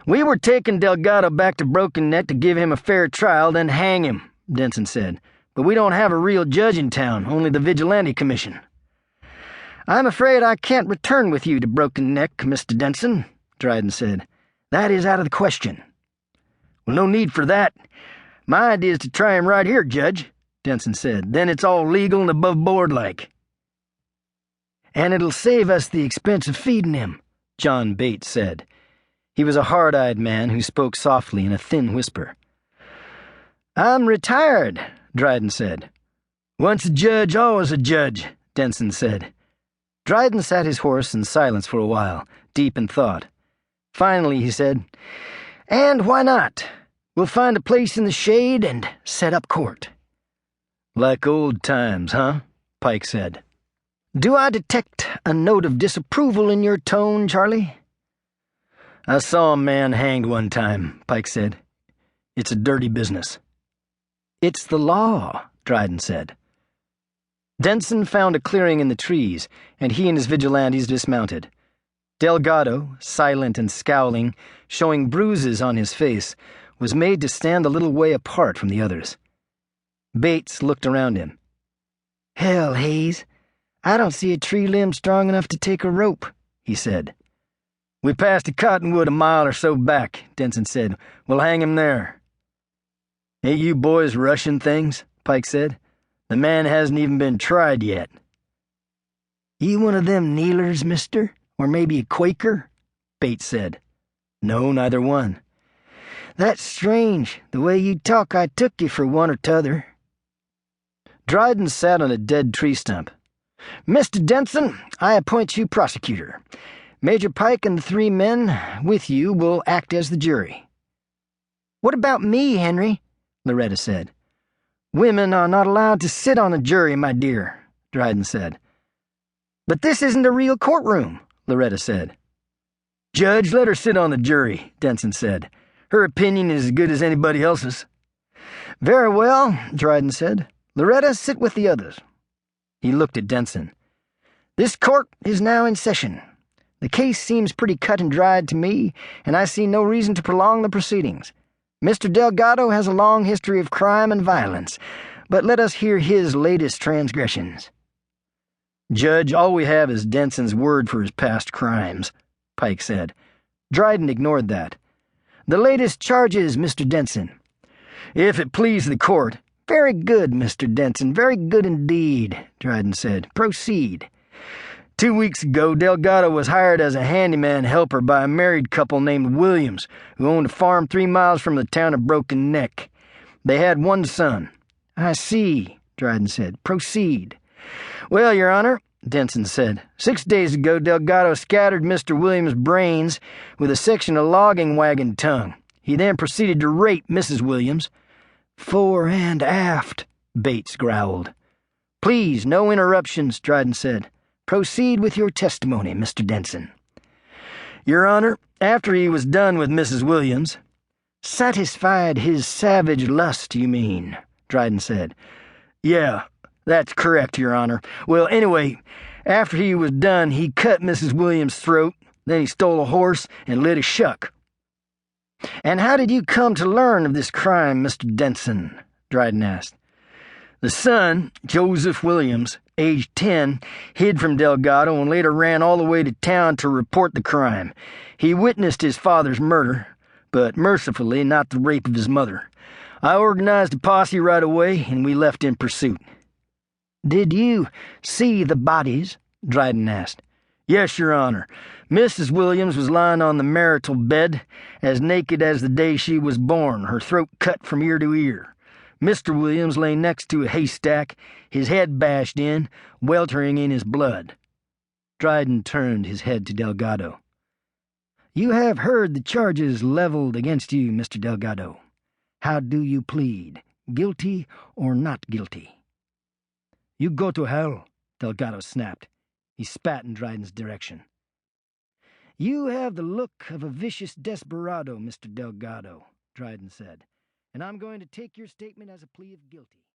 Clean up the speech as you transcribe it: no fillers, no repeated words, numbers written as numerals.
"We were taking Delgado back to Broken Neck to give him a fair trial, then hang him," Denson said. "But we don't have a real judge in town, only the Vigilante Commission." "I'm afraid I can't return with you to Broken Neck, Mr. Denson," Dryden said. "That is out of the question." "Well, no need for that. My idea is to try him right here, Judge," Denson said. "Then it's all legal and above board like." "And it'll save us the expense of feeding him," John Bates said. He was a hard-eyed man who spoke softly in a thin whisper. "I'm retired," Dryden said. "Once a judge, always a judge," Denson said. Dryden sat his horse in silence for a while, deep in thought. Finally he said, "And why not? We'll find a place in the shade and set up court." "Like old times, huh?" Pike said. "Do I detect a note of disapproval in your tone, Charlie?" "I saw a man hanged one time," Pike said. "It's a dirty business." "It's the law," Dryden said. Denson found a clearing in the trees, and he and his vigilantes dismounted. Delgado, silent and scowling, showing bruises on his face, was made to stand a little way apart from the others. Bates looked around him. "Hell, Hayes, I don't see a tree limb strong enough to take a rope," he said. "We passed a cottonwood a mile or so back," Denson said. "We'll hang him there." "Ain't you boys rushing things?" Pike said. "The man hasn't even been tried yet." "You one of them kneelers, mister? Or maybe a Quaker?" Bates said. "No, neither one." "That's strange. The way you talk, I took you for one or t'other." Dryden sat on a dead tree stump. "Mr. Denson, I appoint you prosecutor. Major Pike and the 3 men with you will act as the jury." "What about me, Henry?" Loretta said. "Women are not allowed to sit on a jury, my dear," Dryden said. "But this isn't a real courtroom," Loretta said. "Judge, let her sit on the jury," Denson said. "Her opinion is as good as anybody else's." "Very well," Dryden said. "Loretta, sit with the others." He looked at Denson. "This court is now in session. The case seems pretty cut and dried to me, and I see no reason to prolong the proceedings. Mr. Delgado has a long history of crime and violence, but let us hear his latest transgressions." "Judge, all we have is Denson's word for his past crimes," Pike said. Dryden ignored that. "The latest charges, Mr. Denson." "If it please the court." "Very good, Mr. Denson, very good indeed," Dryden said. "Proceed." 2 weeks ago, Delgado was hired as a handyman helper by a married couple named Williams, who owned a farm 3 miles from the town of Broken Neck. They had 1 son. "I see," Dryden said. "Proceed." "Well, Your Honor," Denson said, 6 days ago Delgado scattered Mr. Williams' brains with a section of logging wagon tongue. He then proceeded to rape Mrs. Williams. "Fore and aft," Bates growled. "Please, no interruptions," Dryden said. "Proceed with your testimony, Mr. Denson." "Your Honor, after he was done with Mrs. Williams—" "Satisfied his savage lust, you mean," Dryden said. "Yeah, that's correct, Your Honor. Well, anyway, after he was done, he cut Mrs. Williams' throat, then he stole a horse and lit a shuck." "And how did you come to learn of this crime, Mr. Denson?" Dryden asked. "The son, Joseph Williams, aged 10, hid from Delgado and later ran all the way to town to report the crime. He witnessed his father's murder, but mercifully not the rape of his mother. I organized a posse right away, and we left in pursuit." "Did you see the bodies?" Dryden asked. "Yes, Your Honor. Mrs. Williams was lying on the marital bed, as naked as the day she was born, her throat cut from ear to ear. Mr. Williams lay next to a haystack, his head bashed in, weltering in his blood." Dryden turned his head to Delgado. "You have heard the charges leveled against you, Mr. Delgado. How do you plead, guilty or not guilty?" "You go to hell," Delgado snapped. He spat in Dryden's direction. "You have the look of a vicious desperado, Mr. Delgado," Dryden said, "and I'm going to take your statement as a plea of guilty."